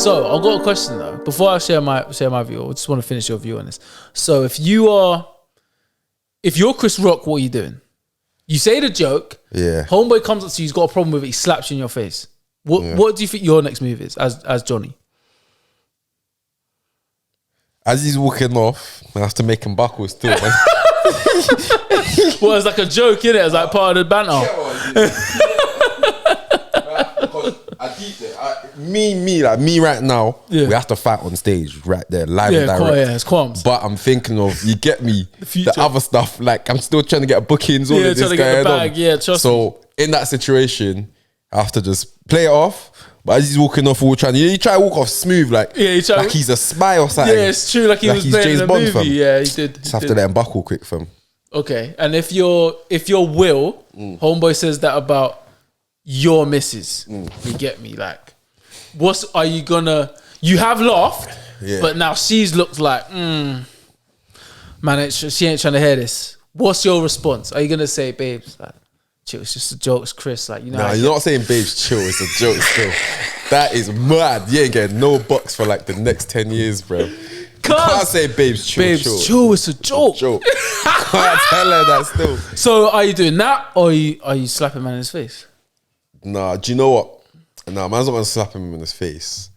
So I've got a question though. Before I share my view, I just want to finish your view on this. So if you're Chris Rock, what are you doing? You say the joke. Yeah. Homeboy comes up to you, he's got a problem with it, he slaps you in your face. What do you think your next move is as Jonny? As he's walking off, I have to make him buckle still. Well, it's like a joke, innit? It's like part of the banter. Me right now, we have to fight on stage right there, live and direct. It's qualms. But I'm thinking of, you get me, the other stuff. Like, I'm still trying to get bookings, all of this going on. Yeah, trust me. So in that situation, I have to just play it off. But as he's walking off, you try to walk off smooth, like he's a spy or something. Yeah, it's true, like he was playing in a movie. Fam. Yeah, he did. Just have to let him buckle quick, fam. Okay, and if your Will, homeboy says that about your missus, you get me? Like, are you gonna? You have laughed, but now she's looked like, man, she ain't trying to hear this. What's your response? Are you gonna say, babes, like, chill, it's just a joke, it's Chris, like, you know? Nah, you're not saying babes chill, it's a joke still. That is mad. You ain't getting no bucks for like the next 10 years, bro. You can't say babes chill. Babes chill, it's a joke. Can't tell her that still. So are you doing that, or are you slapping man in his face? Nah, do you know what? Nah, man's not gonna slap him in his face.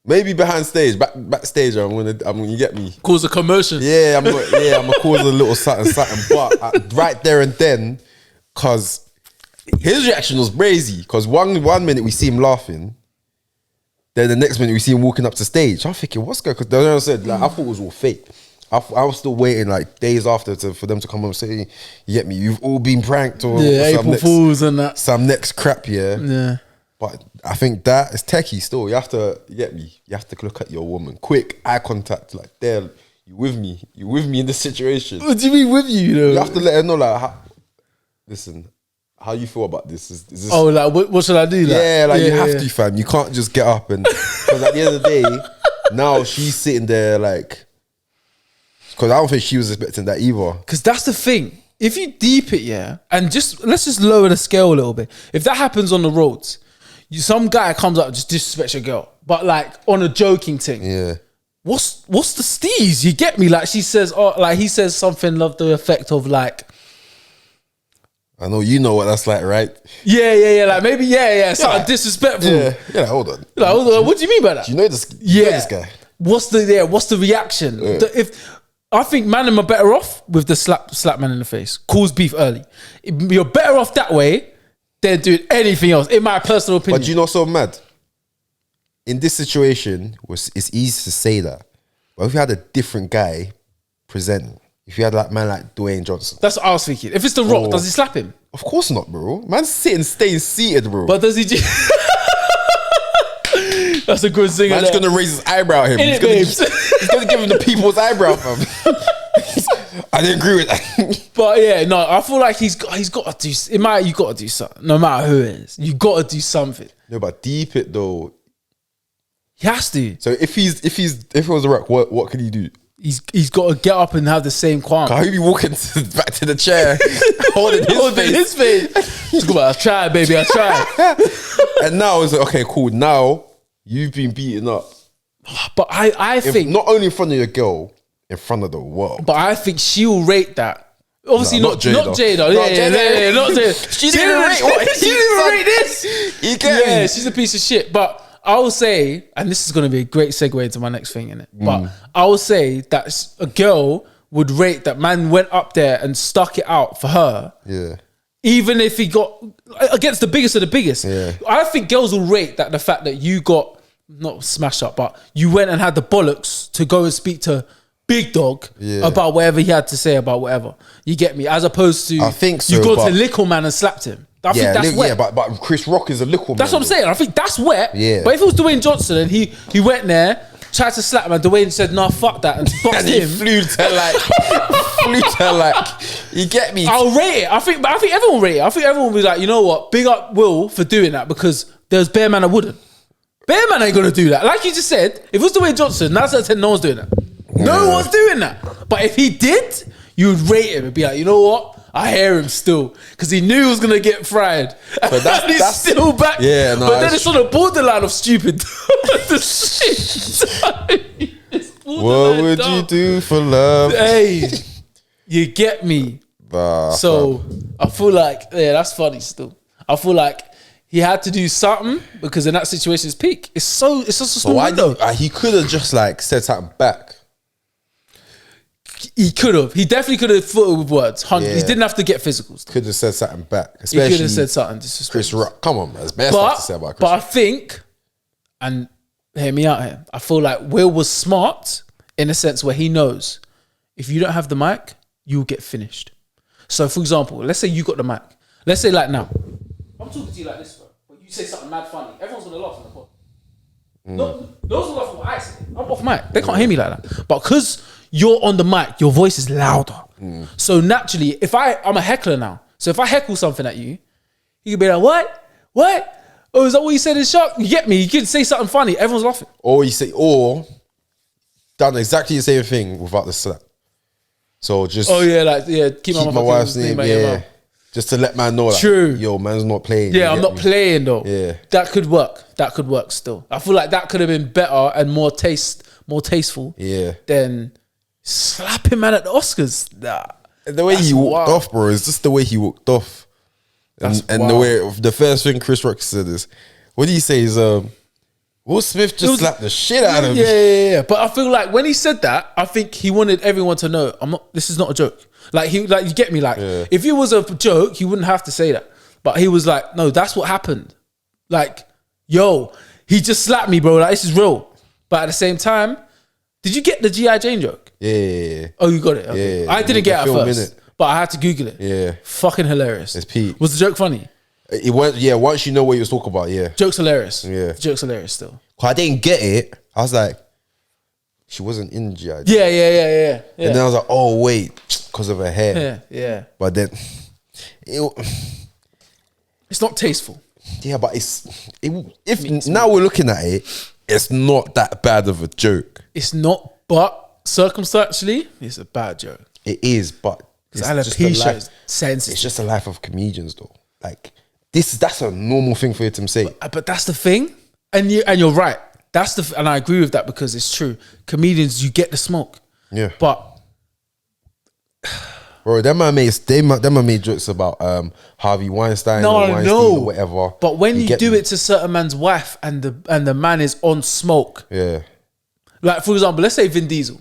Maybe behind stage, backstage, I'm gonna, you get me? Cause a commotion. Yeah, I'm gonna cause a little something. But right there and then, cause his reaction was crazy. Cause one minute we see him laughing, then the next minute we see him walking up to stage. I'm thinking, what's going? Because I said, like, I thought it was all fake. I was still waiting like days after for them to come and say, you get me? You've all been pranked or April Fools and that. Some next crap, yeah. But I think that is techie still. You have to, you get me? You have to look at your woman. Quick, eye contact, like, there, you with me? You with me in this situation? What do you mean with you, though? You have to let her know, like, listen, how you feel about this? Is this? Oh, like, what should I do? Like, you have to, fam. You can't just get up and, because at the end of the day, now she's sitting there like, because I don't think she was expecting that either. Because that's the thing. If you deep it, and let's just lower the scale a little bit. If that happens on the roads, some guy comes up and just disrespects your girl, but like on a joking thing. Yeah. What's the steez? You get me? Like she says, he says something of the effect of like, I know you know what that's like, right? Yeah. Like maybe, something disrespectful. Yeah, hold on. Like, hold on. What do you mean by that? Do you know this? You know this guy. What's the reaction? Yeah. I think man are better off with the slap man in the face. Cause beef early. You're better off that way than doing anything else, in my personal opinion. But you know, so mad. In this situation, it's easy to say that. But if you had a different guy presenting, if you had like man like Dwayne Johnson, that's what I was thinking. If it's The Rock, does he slap him? Of course not, bro. Man's staying seated, bro. But does he? That's a good singer. Man's gonna raise his eyebrow at him. He's gonna give him the people's eyebrow, fam. I didn't agree with that. But yeah, no, I feel like he's got to do. You got to do something. No matter who it is, you got to do something. No, but deep it though. He has to. So if it was The Rock, what could he do? He's got to get up and have the same qualm. How he be walking back to the chair, holding his face. Just go back. I tried, baby. I tried. And now it's like, okay, cool. Now you've been beaten up. But I think not only in front of your girl, in front of the world. But I think she will rate that. Obviously not Jada. Yeah, not Jada. She didn't rate what? She didn't even rate this. She's a piece of shit. But I will say, and this is going to be a great segue into my next thing, innit? But I will say that a girl would rate that man went up there and stuck it out for her. Yeah. Even if he got against the biggest of the biggest. Yeah. I think girls will rate that the fact that you got, not smashed up, but you went and had the bollocks to go and speak to Big Dog about whatever he had to say about whatever. You get me? As opposed to, I think so, you got to Lickle Man and slapped him. I think that's wet. Yeah, but Chris Rock is a Lickle Man. That's what I'm saying. I think that's wet. Yeah. But if it was Dwayne Johnson and he went there, tried to slap him, and Dwayne said, "Nah, fuck that," and boxed him. Flew to like, you get me? I'll rate it. I think everyone will rate it. I think everyone will be like, you know what? Big up Will for doing that, because there's bare man that wouldn't. Bare man ain't gonna do that. Like you just said, if it was Dwayne Johnson, 9 out of 10, no one's doing that. No one's doing that. But if he did, you would rate him and be like, you know what? I hear him still, because he knew he was gonna get fried. But that's still back. Yeah, no. But then it's on the borderline of stupid. the same time. What would you do for love? Hey, you get me. So I feel like, yeah, that's funny still. I feel like he had to do something because in that situation it's peak. It's just a small window. He could have just like said something back. He could have. He definitely could have fought it with words. He didn't have to get physical. Could have said something back. He Especially could have said something disrespectful. Chris Rock. Come on, man. It's best stuff to say about Chris But I Rock. think, and hear me out here, I feel like Will was smart in a sense where he knows if you don't have the mic, you'll get finished. So for example, let's say you got the mic. Let's say like now, I'm talking to you like this, bro. But you say something mad funny. Everyone's gonna laugh on the pod. No, those will laugh at what I say. I'm off mic. They can't hear me like that. But because you're on the mic, your voice is louder. So naturally, if I'm a heckler now. So if I heckle something at you, you can be like, what? Oh, is that what you said in shock? You get me? You can say something funny. Everyone's laughing. Or done exactly the same thing without the slap. So just keep my wife's name, just to let man know that, true. Yo, man's not playing. Yeah, I'm not playing though. Yeah. That could work still. I feel like that could have been better and more tasteful. Yeah. Than slapping man at the Oscars. Nah. The way he walked off, bro, is just the way he walked off. And the way, the first thing Chris Rock said is, what did he say? Is Will Smith just slapped the shit out of him. Yeah. But I feel like when he said that, I think he wanted everyone to know this is not a joke. Like you get me? Like if it was a joke, he wouldn't have to say that. But he was like, no, that's what happened. Like, yo, he just slapped me, bro. Like this is real. But at the same time, did you get the G.I. Jane joke? Yeah. Oh, you got it. Okay. Yeah. I didn't get it at first, but I had to Google it. Yeah. Fucking hilarious. It's peak. Was the joke funny? It went. Yeah. Once you know what you was talking about, yeah. Joke's hilarious. Yeah. The joke's hilarious still. I didn't get it. I was like, she wasn't in G.I. Yeah. And then I was like, oh wait, because of her hair. Yeah. But then, it's not tasteful. Yeah, but if now we're looking at it, it's not that bad of a joke. It's not, but circumstantially, it's a bad joke. It is, but it's alopecia sensitive. It's just a life of comedians, though. Like that's a normal thing for you to say. But that's the thing, and you're right. And I agree with that because it's true. Comedians, you get the smoke. Yeah, but bro, them man made jokes about Harvey Weinstein or whatever. But when you do it to certain man's wife and the man is on smoke, yeah. Like for example, let's say Vin Diesel.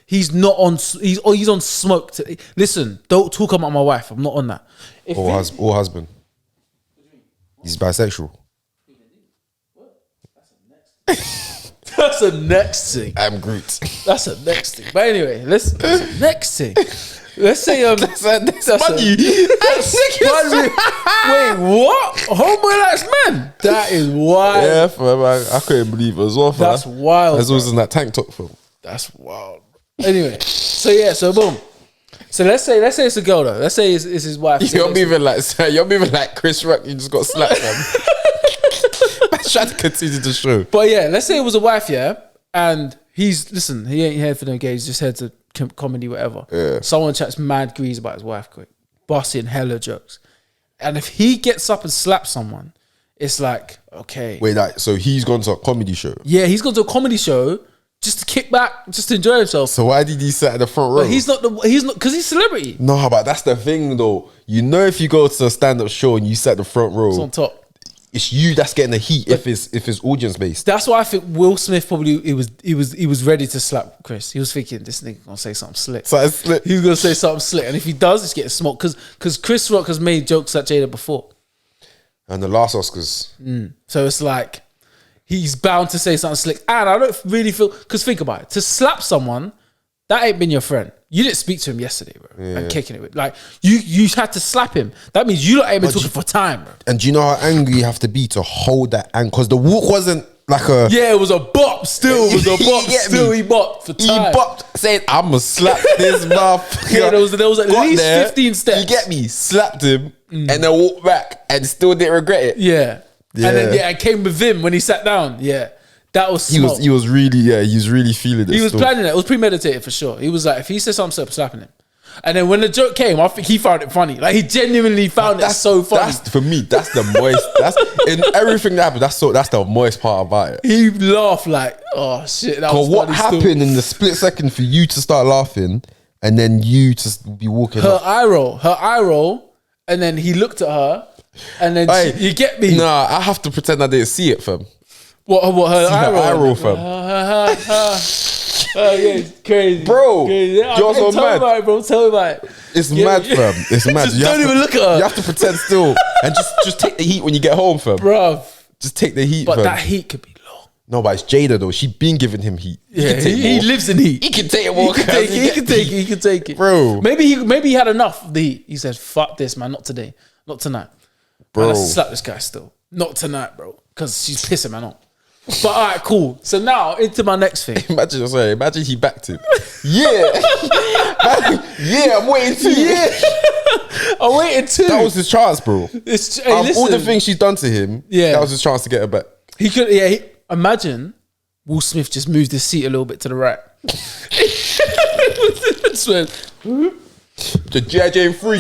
He's not on. He's on smoke. Listen, don't talk about my wife. I'm not on that. Or husband. He's bisexual. That's the next thing. I'm Groot. That's the next thing. But anyway, that's the next thing. Let's say that's funny. Wait, what? Homeboy likes men. That is wild. Yeah, fam, I couldn't believe it as well. That's wild. As well as in that tank top film. That's wild. Anyway, so boom. So let's say it's a girl though. Let's say it's his wife. You're moving like Chris Rock. You just got slapped, man. Trying to continue the show. But yeah, let's say it was a wife, and he ain't here for no gays, just here to comedy, whatever. Yeah. Someone chats mad grease about his wife, quick, busting hella jokes, and if he gets up and slaps someone, it's like, okay, wait, so he's gone to a comedy show? Yeah, he's gone to a comedy show just to kick back, just to enjoy himself. So why did he sit at the front row? But he's not because he's a celebrity. No, but that's the thing though. You know, if you go to a stand-up show and you sit at the front row, it's on top. It's you that's getting the heat if it's audience based. That's why I think Will Smith probably he was ready to slap Chris. He was thinking this nigga gonna say something slick. He's gonna say something slick, and if he does, it's getting smoked because Chris Rock has made jokes at Jada before. And the last Oscars. So it's like he's bound to say something slick. And I don't really feel because think about it, to slap someone that ain't been your friend. You didn't speak to him yesterday, bro, and kicking it with like you had to slap him. That means you lot ain't been talking for time, bro. And do you know how angry you have to be to hold that angle? Because the walk wasn't like a it was a bop. Still, it was a bop. Still, he bopped for time. He bopped, saying, "I'ma slap this motherfucker." Yeah, there was at least 15 steps. You get me? Slapped him and then walked back and still didn't regret it. Yeah. And then I came with him when he sat down. Yeah. That was smart. He was really feeling it. He was planning it. It was premeditated for sure. He was like, if he says something, I'm slapping him. And then when the joke came, I think he found it funny. Like he genuinely found it so funny. That's for me. That's the moist. That's in everything that happened. That's the moist part about it. He laughed like, oh shit. That was what funny happened still. in the split second for you to start laughing and then you to be walking? Her eye roll, and then he looked at her, and then you get me? Nah, I have to pretend I didn't see it, fam. What her eye roll, fam? Oh yeah, it's crazy, bro. Crazy. You're so tell mad, me about it, bro. Tell me about it. It's mad, fam. It's mad. Just don't even look at her. You have to pretend still, and just take the heat when you get home, fam. Bruv. Just take the heat, But fam. that heat could be long. No, but it's Jada though. She been giving him heat. Yeah, he lives in heat. He can take it more. He can take it, bro. Maybe he had enough of the heat. He said, "Fuck this, man. Not today. Not tonight, bro." Man, let's slap this guy still. Not tonight, bro. Because she's pissing man off. But all right, cool. So now into my next thing. Imagine he backed him. Yeah, yeah. I'm waiting too. Yeah, I'm waiting too. That was his chance, bro. All the things she's done to him. Yeah, that was his chance to get her back. He could. Yeah. Imagine Will Smith just moved his seat a little bit to the right. The G.I. Jane 3.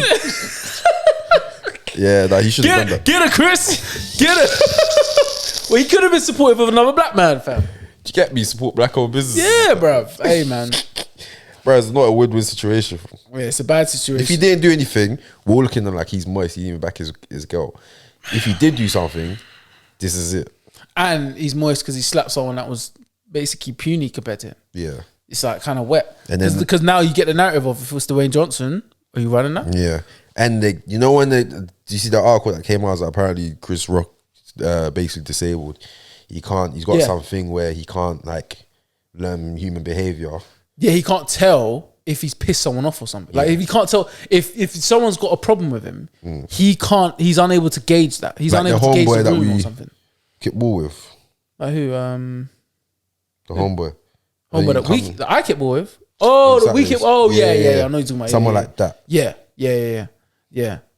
Yeah, he should have done that. Get her, Chris. Get her. Well, he could have been supportive of another black man, fam. You get me? Support black-owned business. Yeah, bruv. Hey, man. Bro, it's not a win-win situation. Yeah, it's a bad situation. If he didn't do anything, we're all looking at him like he's moist. He didn't even back his girl. If he did do something, this is it. And he's moist because he slapped someone that was basically puny compared to him. Yeah. It's like kind of wet. And then because now you get the narrative of if it was Dwayne Johnson, are you running that? Yeah. And do you see the article that came out that apparently Chris Rock basically disabled. He's got something where he can't like learn human behavior. Yeah, he can't tell if he's pissed someone off or something. Like if he can't tell if someone's got a problem with him, he's unable to gauge that. He's like unable to gauge the room or something. Kick ball with. Like who? The homeboy. Homeboy that I kick ball with. Oh, the weekend. Oh yeah. I know you're talking about someone like that. Yeah.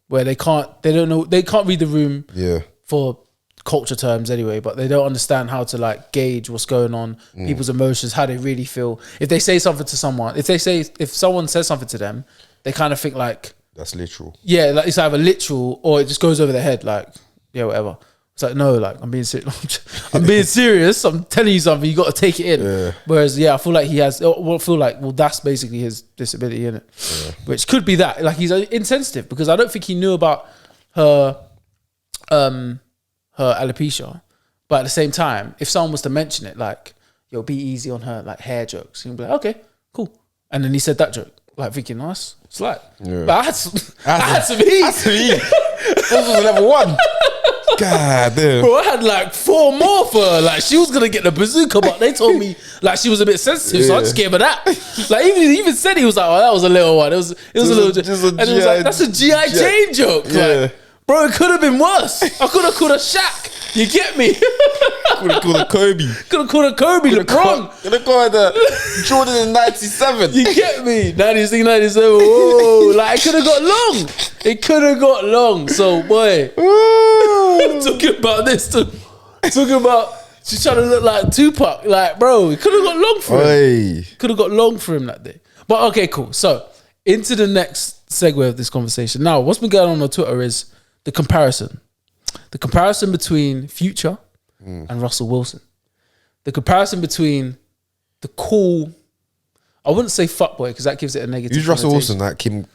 Where they can't read the room. Yeah. For culture terms anyway, but they don't understand how to like gauge what's going on, people's emotions, how they really feel. If they say something to someone, if someone says something to them, they kind of think like that's literal. Yeah, like it's either literal or it just goes over their head. Like whatever. It's like no, like I'm being serious. I'm being serious. I'm telling you something. You got to take it in. Yeah. Whereas I feel like that's basically his disability, innit? Yeah. Which could be that. Like he's insensitive because I don't think he knew about her alopecia, but at the same time, if someone was to mention it, like, yo, be easy on her, like hair jokes, he'd be like, okay, cool. And then he said that joke, like thinking, nice, it's like, but I had some heat. This was level 1. God damn. Bro, I had like 4 more for her. Like she was gonna get the bazooka, but they told me like she was a bit sensitive, so I just gave her that. Like even said he was like, oh, that was a little one. It was a little joke. And it was like, that's a G.I. Jane joke. Yeah. Like, bro, it could have been worse. I could have called a Shaq. You get me? Could have called a Kobe. Could have called a Kobe. LeBron. Could have called a Jordan in 97. You get me? 96, 97. Whoa. Like, it could have got long. It could have got long. So, boy. Talking about this. Talking about she's trying to look like Tupac. Like, bro, it could have got long for him. Could have got long for him that day. But, okay, cool. So, into the next segue of this conversation. Now, what's been going on Twitter is the comparison. The comparison between Future and Russell Wilson. The comparison between the cool, I wouldn't say fuckboy because that gives it a negative. Who's Russell Wilson? That Khloe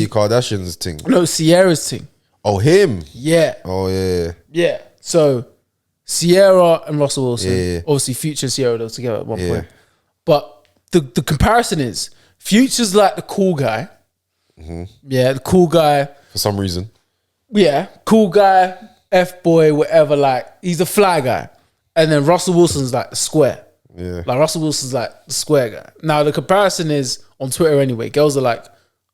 Kardashian's thing? No, Sierra's thing. Oh, him? Yeah. Oh, yeah. Yeah. So, Sierra and Russell Wilson. Yeah. Obviously, Future and Sierra, they were together at one point. But the comparison is, Future's like the cool guy. Yeah, the cool guy. For some reason. Yeah, cool guy, F-boy, whatever, like, he's the fly guy. And then Russell Wilson's like the square. Yeah. Like, Russell Wilson's like the square guy. Now, the comparison is, on Twitter anyway, girls are like,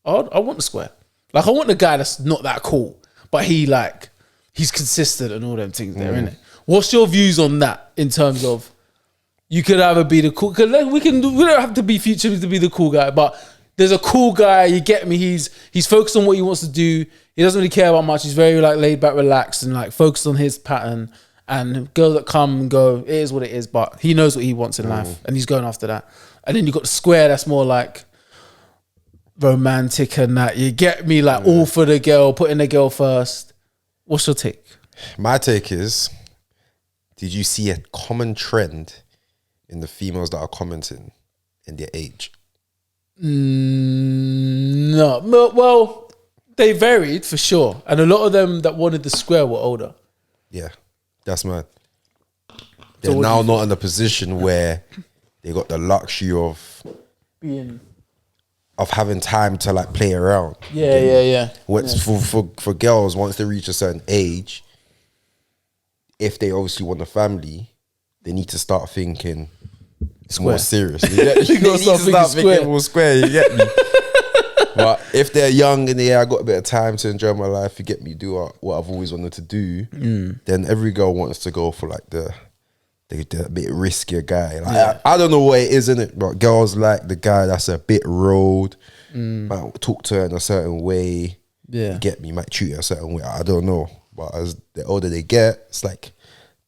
oh, I want the square. Like, I want the guy that's not that cool, but he's consistent and all them things there, innit? What's your views on that in terms of, you could either be the cool, because we don't have to be Future to be the cool guy, but there's a cool guy, you get me, he's focused on what he wants to do. He doesn't really care about much. He's very like laid back, relaxed, and like focused on his pattern. And girls that come and go, it is what it is. But he knows what he wants in life, and he's going after that. And then you got the square that's more like romantic and that. You get me? Like all for the girl, putting the girl first. What's your take? My take is, did you see a common trend in the females that are commenting in their age? No. Well, they varied for sure. And a lot of them that wanted the square were older. Yeah, that's mad. They're now not in a position where they got the luxury of having time to like play around. Yeah. For girls, once they reach a certain age, if they obviously want a family, they need to start thinking it's more serious. You get, they need to start thinking more square. You get me? But if they're young and I got a bit of time to enjoy my life, you get me, do what I've always wanted to do, then every girl wants to go for like the bit riskier guy. Like, I don't know what it is, innit? But girls like the guy that's a bit road, might talk to her in a certain way. Yeah. You get me, might treat her a certain way. I don't know. But as the older they get, it's like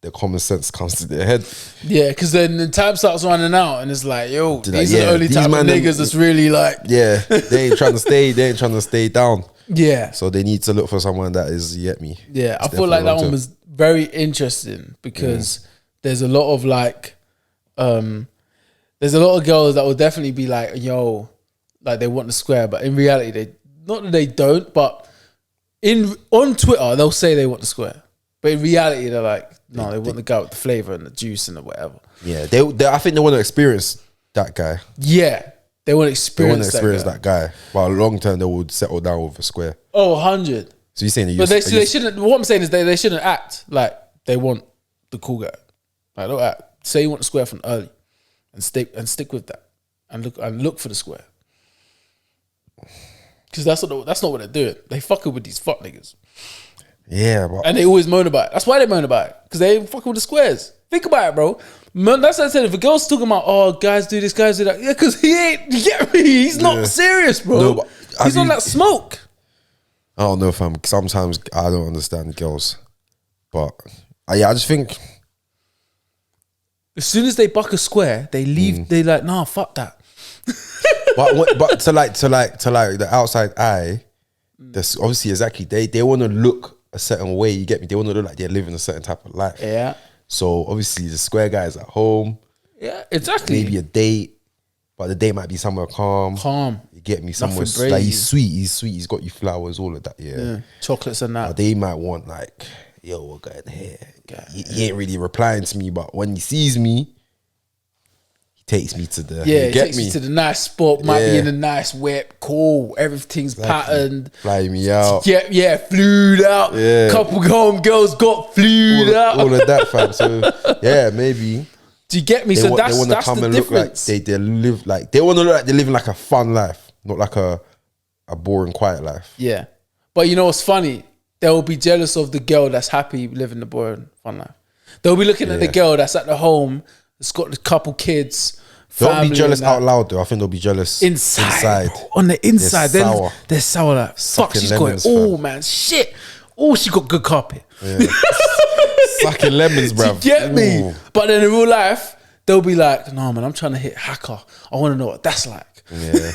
the common sense comes to their head. Yeah, because then the time starts running out and it's like, yo, these are the only type of niggas that's really like... Yeah, they ain't trying to stay down. Yeah. So they need to look for someone that is, you get me? Yeah, I feel like that one was very interesting because there's a lot of like... there's a lot of girls that will definitely be like, yo, like they want the square, but in reality, not that they don't, but on Twitter, they'll say they want the square. But in reality, they're like, no, they want the guy with the flavour and the juice and the whatever. Yeah, I think they want to experience that guy. Yeah, they want to experience that guy. But long term, they would settle down with a square. Oh, 100. So you're saying but they shouldn't, what I'm saying is they shouldn't act like they want the cool guy. Like, don't act. Say you want the square from early and stick with that and look for the square. Because that's not what they're doing. They fucking with these fuck niggas. Yeah, and they always moan about it. That's why they moan about it. Because they ain't fucking with the squares. Think about it, bro. Man, that's what I said. If a girl's talking about, oh, guys do this, guys do that. Yeah, because he ain't, you get me? He's not serious, bro. No, he's on that smoke. I don't know, fam. Sometimes I don't understand girls. But, I just think... As soon as they buck a square, they leave, they like, nah, fuck that. but to the outside eye, there's obviously exactly they want to look a certain way. You get me? They want to look like they're living a certain type of life. Yeah. So obviously the square guy is at home. Yeah, exactly. Maybe a date, but the date might be somewhere calm. You get me? Somewhere like he's sweet. He's got you flowers, all of that. Yeah. Chocolates and that. But they might want like, yo, we're going here. He ain't really replying to me, but when he sees me, takes me to the me to the nice spot, might be in a nice whip, cool, everything's patterned, fly me out, flued out, couple home girls got flued out, all of that, fam. So maybe. Do you get me? So that's the difference. Look like they live like they want to look like they're living like a fun life, not like a boring quiet life. Yeah, but you know what's funny? They'll be jealous of the girl that's happy living the boring fun life. They'll be looking at the girl that's at the home. It's got a couple kids. Don't be jealous out loud though. I think they'll be jealous inside. Bro, on the inside, they're sour. Like, fuck, she's got it all, man. Shit. Oh, she got good carpet. Yeah. Sucking lemons, bro. You get me? But then in real life, they'll be like, no, man, I'm trying to hit hacker. I want to know what that's like. Yeah.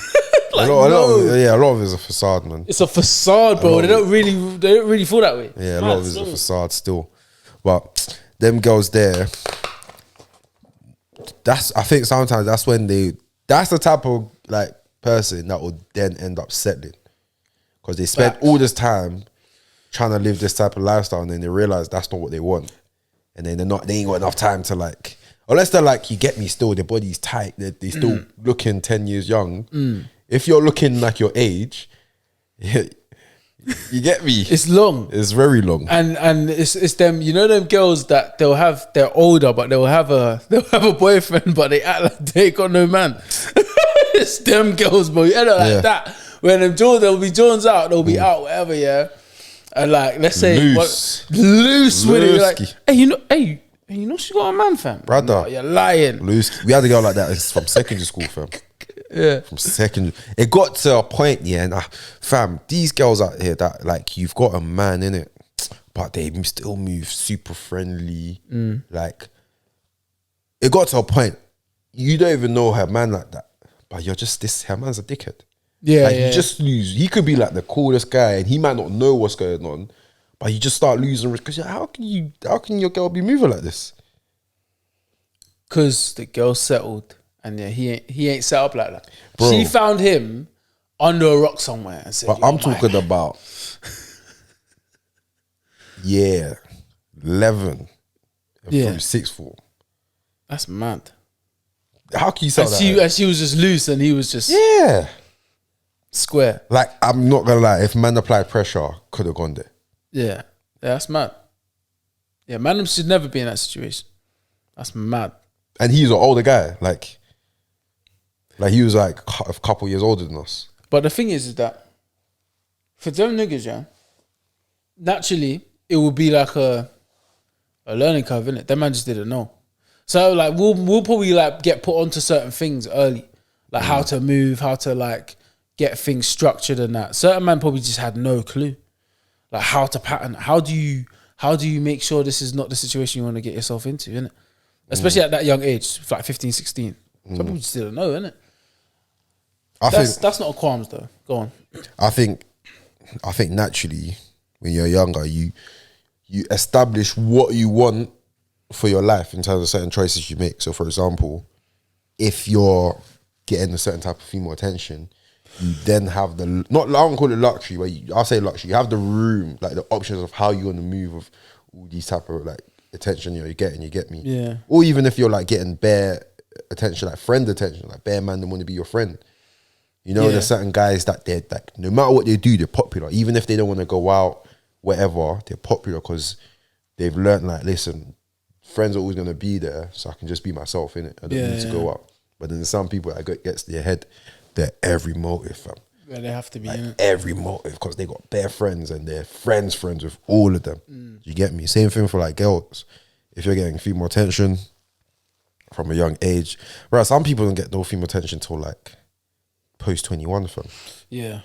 Like, a lot of it is a facade, man. It's a facade, bro. They don't really feel that way. Yeah, a lot of it is a facade still. But them girls there, I think sometimes that's when that's the type of like person that will then end up settling, because they spend all this time trying to live this type of lifestyle and then they realize that's not what they want, and then they ain't got enough time to like, unless they're like, you get me, still their body's tight, they're still looking 10 years young. If you're looking like your age, you get me? It's long. It's very long. And it's them, you know, them girls that they're older, but they'll have a boyfriend, but they act like they ain't got no man. It's them girls, bro. You know, like that. When them Jones, they'll be Jones out, they'll be out, whatever, yeah. And like, let's say loose with it. You're like, hey, you know she got a man, fam. Brother. No, you're lying. Loose. We had a girl like that. It's from secondary school, fam. Yeah. From secondary. It got to a point, and fam, these girls out here that like, you've got a man in it, but they still move super friendly. Like, it got to a point, you don't even know her man like that, but you're just her man's a dickhead. Yeah, like you just lose. He could be like the coolest guy, and he might not know what's going on, but you just start losing because how can your girl be moving like this? Because the girl settled, and he ain't set up like that. Bro. She found him under a rock somewhere and said, But I'm talking about 11 through sixth form. That's mad. How can you say that? And she was just loose, and he was just square. Like, I'm not gonna lie, if man applied pressure, could have gone there. Yeah, that's mad. Yeah, man should never be in that situation. That's mad. And he's an older guy, like he was like a couple years older than us. But the thing is that for them niggas, yeah, naturally it would be like a learning curve, innit? That man just didn't know. So like we'll probably like get put onto certain things early, like how to move, how to like get things structured and that. Certain man probably just had no clue, like how to pattern. How do you make sure this is not the situation you want to get yourself into, innit? Especially at that young age, like 15, 16. Some people just didn't know, innit? That's not a qualms though. Go on. I think naturally when you're younger, you establish what you want for your life in terms of certain choices you make. So for example, if you're getting a certain type of female attention, you then have I don't call it luxury, but I'll say luxury. You have the room, like the options of how you want to move with all these type of like attention you're getting, you get me? Yeah. Or even if you're like getting bare attention, like friend attention, like bare man that want to be your friend. You know, there's certain guys that they're like, no matter what they do, they're popular. Even if they don't want to go out, whatever, they're popular because they've learned like, listen, friends are always going to be there, so I can just be myself, innit? I don't need to go out. But then there's some people that gets to their head, they're every motive, fam. Yeah, they have to be, like innit? every motive, because they got bare friends and they're friends with all of them. You get me? Same thing for like girls. If you're getting female attention from a young age, right? Some people don't get no female attention till like post 21, fam. Yeah.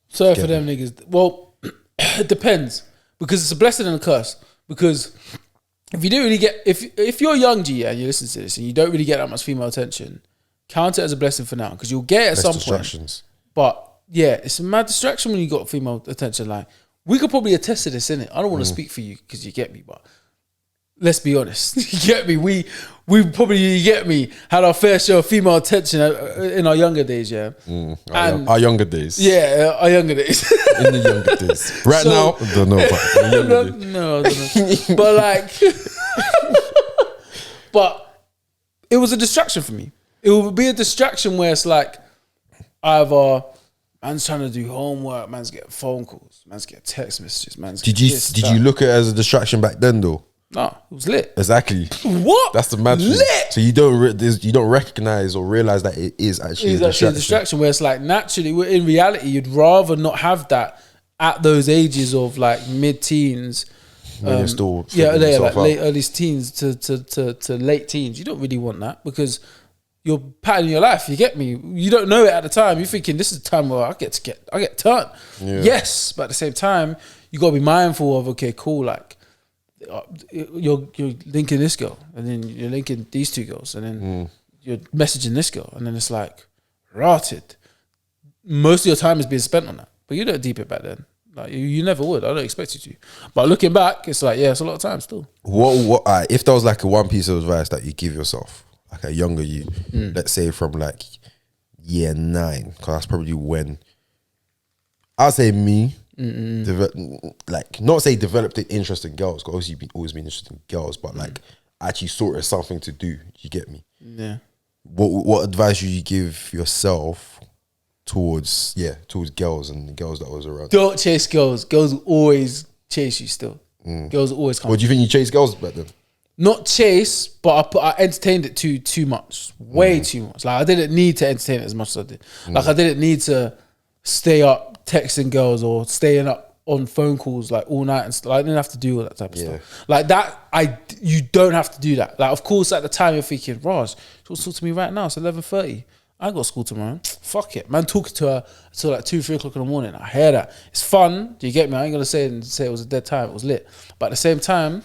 Sorry for them niggas. Well, it depends, because it's a blessing and a curse. Because if you don't really get, if you're young G and you listen to this and you don't really get that much female attention, count it as a blessing for now, because you'll get it at some point. But yeah, it's a mad distraction when you got female attention. Like, we could probably attest to this, innit? I don't want to speak for you because you get me, but let's be honest. You get me? We probably, you get me, had our fair share of female attention in our younger days, yeah? Our younger days. Yeah, our younger days. In the younger days. Right now, I don't know. But in the younger days. No, I don't know. But like, but it was a distraction for me. It would be a distraction where it's like, either man's trying to do homework, man's getting phone calls, man's getting text messages, man's did you look at it as a distraction back then though? No, it was lit. Exactly. What? That's the mad thing. Lit. So you don't recognize or realize that it is actually a distraction. Where it's like, naturally, in reality, you'd rather not have that at those ages of like mid-teens. When you're still like late early teens to late teens. You don't really want that, because you're patterning your life. You get me? You don't know it at the time. You're thinking, this is the time where I get turned. Yeah. Yes, but at the same time, you got to be mindful of, okay, cool, like, you're linking this girl, and then you're linking these two girls, and then you're messaging this girl, and then it's like rotted. Most of your time is being spent on that, but you don't deep it back then. Like you never would. I don't expect you to. But looking back, it's like, yeah, it's a lot of time still. What if there was like a one piece of advice that you give yourself, like a younger you, let's say from like year 9, because that's probably when I'll say me. Like, not say developed an interest in girls, because obviously you've always been interested in girls, but like actually saw it as something to do. You get me? Yeah. What advice would you give yourself towards girls and the girls that was around? Don't chase girls. Girls will always chase you still. Girls will always come. What do you think you chased girls back then? Not chase, but I entertained it too much. Way too much. Like, I didn't need to entertain it as much as I did. Like, I didn't need to stay up texting girls or staying up on phone calls like all night and stuff. Like, I didn't have to do all that type of stuff. Like that, you don't have to do that. Like, of course, at the time you're thinking, Raj, she'll talk to me right now. It's 11:30. I ain't got school tomorrow. Fuck it, man. Talking to her until like 2-3 o'clock in the morning. I hear that. It's fun. Do you get me? I ain't gonna say it was a dead time. It was lit. But at the same time,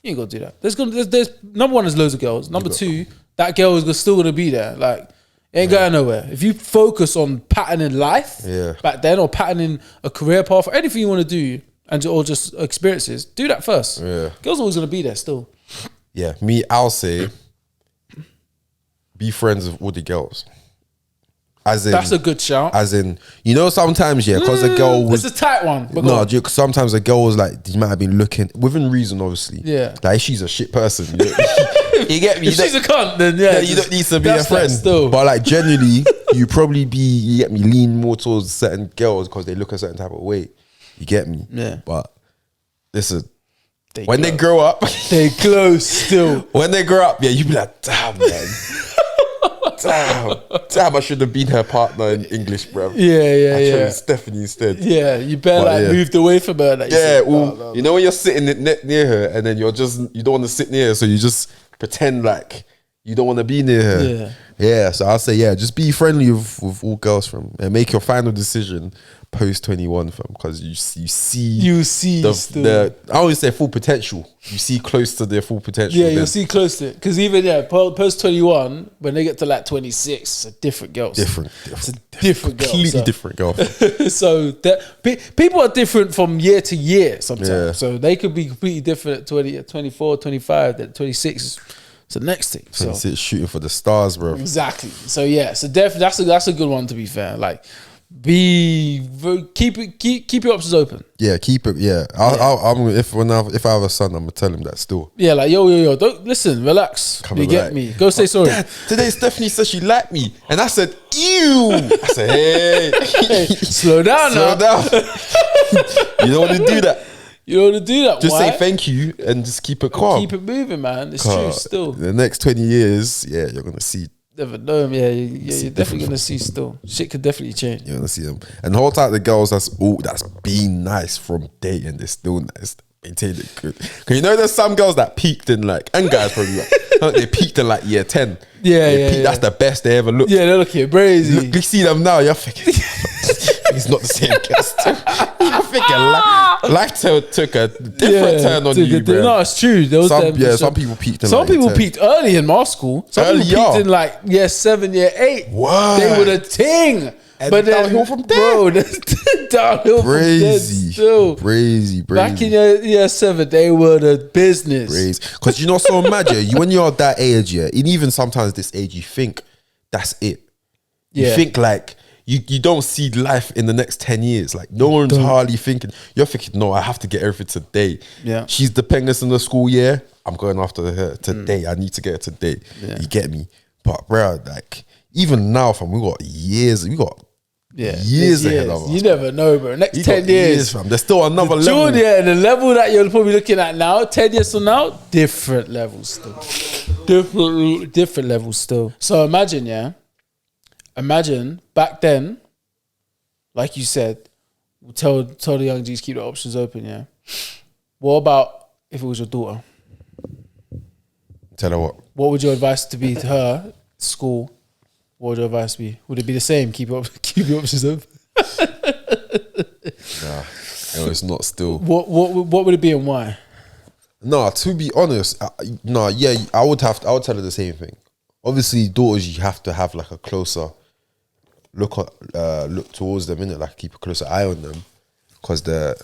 you ain't gonna do that. There's number one, there's loads of girls. Number two, that girl is still gonna be there. Like, Ain't going nowhere. If you focus on patterning life back then, or patterning a career path, or anything you want to do, or just experiences, do that first. Yeah. Girls always gonna be there still. Yeah, I'll say, be friends with all the girls. As in, that's a good shout. As in, sometimes, because the girl was... It's a tight one. But no, sometimes the girl was like, you might have been looking, within reason, obviously. Yeah. Like, if she's a shit person, you get me? If she's a cunt, then you don't need to be a friend. Still. But like, generally, you probably you get me, lean more towards certain girls because they look a certain type of way. You get me? Yeah. But listen, when they grow up... They close still. When they grow up, you be like, damn, man. Damn, I should have been her partner in English, bro. Yeah. I chose Stephanie instead. Yeah, you better moved away from her. Like you know when you're sitting near her and then you don't want to sit near her, so you just pretend like you don't want to be near her. Yeah. So I'll say, just be friendly with all girls and make your final decision post 21, because you see the I always say full potential. You see close to their full potential. Yeah, you'll see close to it. Because even post 21, when they get to like 26, it's a different girl. It's a different girl. Completely different girl. So people are different from year to year sometimes. Yeah. So they could be completely different at 20, at 24, 25, at 26. So next thing. So shooting for the stars, bro. Exactly. So definitely that's a good one, to be fair. Like, keep your options open. Yeah, keep it. Yeah, if I have a son, I'm gonna tell him that still. Yeah, like yo, don't listen, relax. You get me? Go say sorry. Dad, today Stephanie said she liked me, and I said, ew. I said, hey, slow down. You don't want to do that. You don't want to do that. Just say thank you and just keep it calm. Keep it moving, man. It's true. Still, the next 20 years, you're gonna see. Never know, you're definitely gonna see still. Shit could definitely change. You're gonna see them. And the whole time the girls that's been nice from dating, they're still nice. Maintain it good. Cause there's some girls that peaked in and guys probably they peaked in year 10. That's the best they ever looked. Yeah, they're looking crazy. You see them now, you're thinking he's not the same guest. You're thinking life took a different turn on you, bro. No, it's true. Some people peaked in some people peaked early in my school. Some people peaked in year 7, year 8. Wow. They were the ting. And but downhill from there, bro. Downhill crazy, from there still. Crazy. Back in year 7, they were the business. Crazy. Because so mad, when you're that age, and even sometimes this age, you think that's it. You think you don't see life in the next 10 years. No one's hardly thinking. You're thinking, no, I have to get everything today. Yeah, she's the penguins in the school year. I'm going after her today. I need to get her today. Yeah. You get me? But bro, even now, we got years. We got years ahead of us. You never know, bro. Next 10 years, fam. There's still another level. The level that you're probably looking at now, 10 years from now, different levels still. Different levels still. So imagine, imagine back then, like you said, tell the young G's keep the options open, What about if it was your daughter? Tell her what? What would your advice be to her, school? What would your advice be? Would it be the same? Keep your options open. Nah, it's not still. What would it be and why? No, to be honest, I would tell her the same thing. Obviously, daughters, you have to have a closer look towards them, innit? Keep a closer eye on them, because they're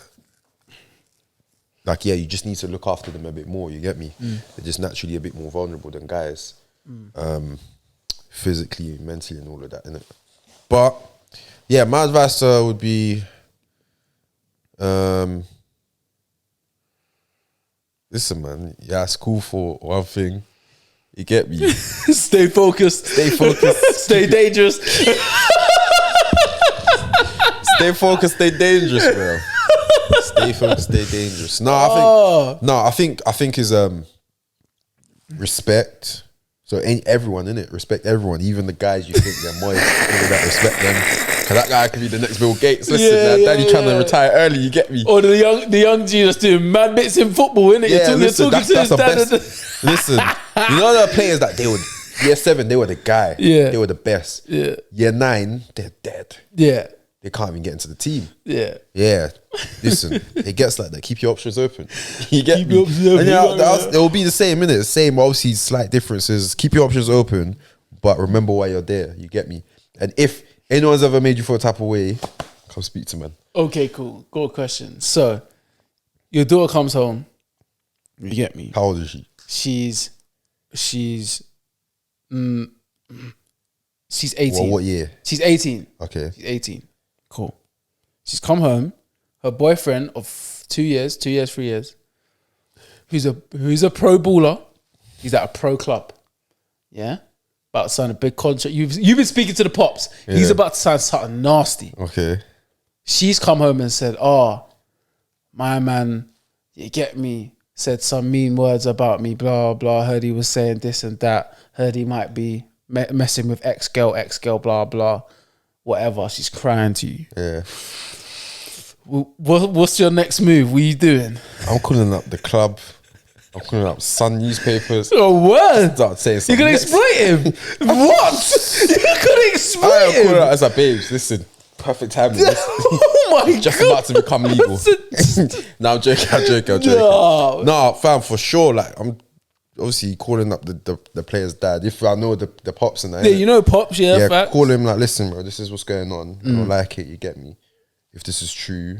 you just need to look after them a bit more. You get me? They're just naturally a bit more vulnerable than guys. Physically, mentally, and all of that, innit? But my advice would be, listen, man. It's cool for one thing. You get me? Stay focused. Stay focused. Stay dangerous. Stay focused. Stay dangerous, bro. Stay focused. Stay dangerous. I think is respect. So everyone, innit? Respect everyone, even the guys you think they're moist, that respect them. Because that guy could be the next Bill Gates. Listen, daddy trying to retire early, you get me? Or the young G that's doing mad bits in football, innit? You're talking to his dad. Listen, the players that they would, year 7, they were the guy. Yeah. They were the best. Yeah. Year 9, they're dead. Yeah. They can't even get into the team. Yeah. Yeah. Listen, it gets like that. Keep your options open. You get me? And it will be the same, innit? The same, obviously, slight differences. Keep your options open, but remember why you're there. You get me? And if anyone's ever made you feel a type of way, come speak to man. Okay, cool. Good question. So, your daughter comes home. You get me? How old is she? She's 18. Well, what year? She's 18. Okay. She's 18. Cool. She's come home. Her boyfriend of 3 years, who's a pro baller. He's at a pro club. Yeah? About to sign a big contract. You've been speaking to the pops. Yeah. He's about to sign something nasty. Okay. She's come home and said, oh, my man, you get me, said some mean words about me, blah, blah. Heard he was saying this and that. Heard he might be messing with ex-girl, blah, blah. Whatever. She's crying to you. Yeah. What's your next move? What are you doing? I'm calling up the club. I'm calling up Sun newspapers. Oh, what? Start saying something. You're going to exploit him? What? You're going to exploit him? I was like, babes, listen. Perfect timing. Oh my just God. about to become legal. No, I'm joking. No, fam, for sure. Like, I'm obviously calling up the player's dad. If I know the pops and that. Yeah, you know pops, yeah, facts. Call him like, listen, bro, this is what's going on. I don't like it, you get me. If this is true,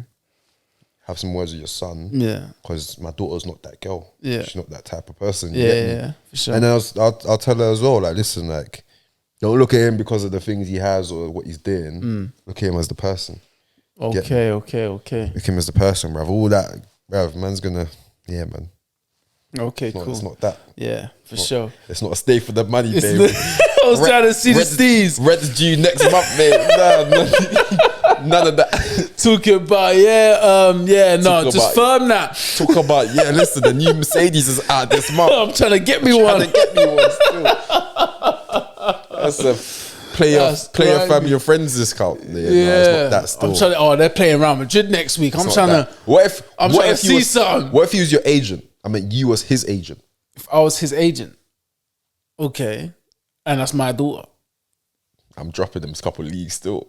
have some words with your son. Yeah. Because my daughter's not that girl. Yeah. She's not that type of person. Yeah, for sure. And then I'll tell her as well, like, listen, like, don't look at him because of the things he has or what he's doing. Look at him as the person. Okay. Look at him as the person, bruv. All that, bruv, man's gonna, yeah, man. Okay, cool. It's not that. Yeah, for sure. It's not a stay for the money, babe. I was trying to see the steez. Rent's due next month, mate. None of that. Talking about, just firm that. Talk about, listen, the new Mercedes is out this month. I'm trying to get me one. Still. That's a player family and friends discount. Yeah. No, it's not that still. I'm trying they're playing Real Madrid next week. I'm trying to see something. What if he was your agent? I mean, you was his agent. If I was his agent, okay, and that's my daughter, I'm dropping him a couple leagues still.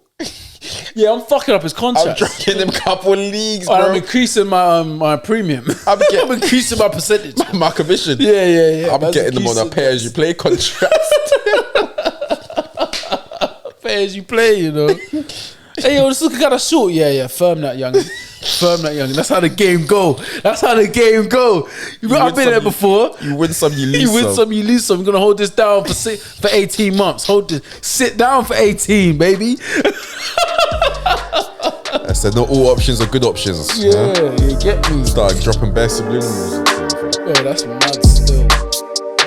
Yeah, I'm fucking up his contract. I'm dropping him a couple leagues, bro. I'm increasing my premium. I'm increasing my percentage. My commission. Yeah. I'm getting them on a pay-as-you-play contract. Pay-as-you-play, you know. Hey, yo, this looking kind of short. Yeah, firm that, young. That's how the game go. I've been there before. You win some, you lose some. You lose some. We're going to hold this down for 18 months. Sit down for 18, baby. I said not all options are good options. Yeah, you get me. Start dropping bare subliminals. Oh, that's mad still.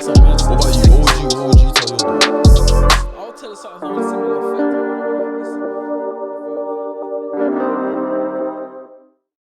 What about you? What would you